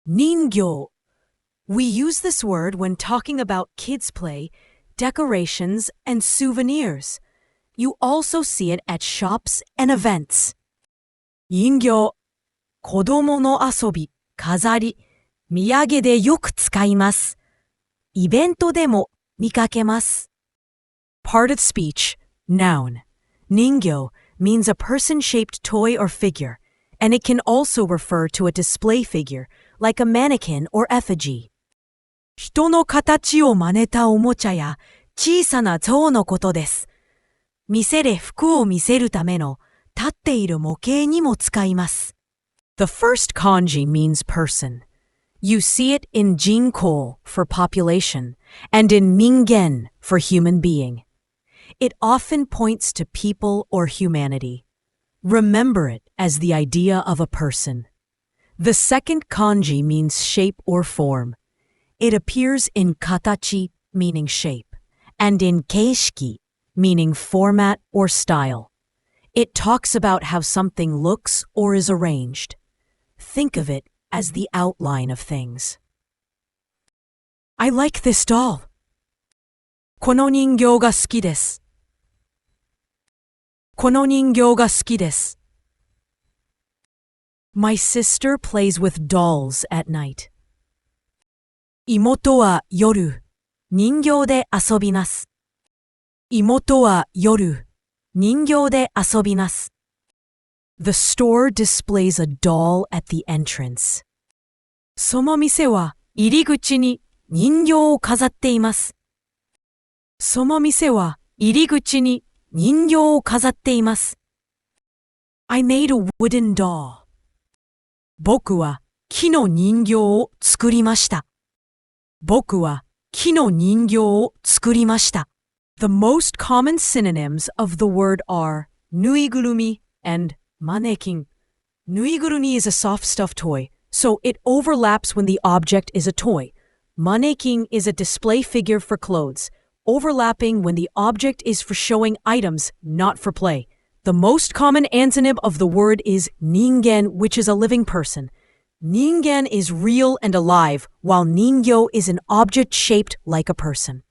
にんぎょう. We use this word when talking about kids' play, decorations, and souvenirs. You also see it at shops and events. 人形、子供の遊び、飾り、土産でよく使います。イベントでも見かけます。Part of speech, noun. 人形 means a person-shaped toy or figure, and it can also refer to a display figure, like a mannequin or effigy. 人の形を真似たおもちゃや小さな像のことです。店で服を見せるための立っている模型にも使います。The first kanji means person. You see it in jinko for population and in ningen for human being. It often points to people or humanity. Remember it as the idea of a person. The second kanji means shape or form. It appears in katachi, meaning shape, and in keishiki, meaning format or style. It talks about how something looks or is arranged. Think of it as the outline of things. I like this doll. この人形が好きです。この人形が好きです。My sister plays with dolls at night. 妹は夜、人形で遊びます。妹は夜、人形で遊びます。The store displays a doll at the entrance. その店は入り口に人形を飾っています。その店は入り口に人形を飾っています。I made a wooden doll. 僕は木の人形を作りました。僕は木の人形を作りました。The most common synonyms of the word are ぬいぐるみ and mannequin. ぬいぐるみ is a soft stuffed toy, so it overlaps when the object is a toy. Mannequin is a display figure for clothes, overlapping when the object is for showing items, not for play. The most common antonym of the word is ningen, which is a living person. Ningen is real and alive, while ningyo is an object shaped like a person.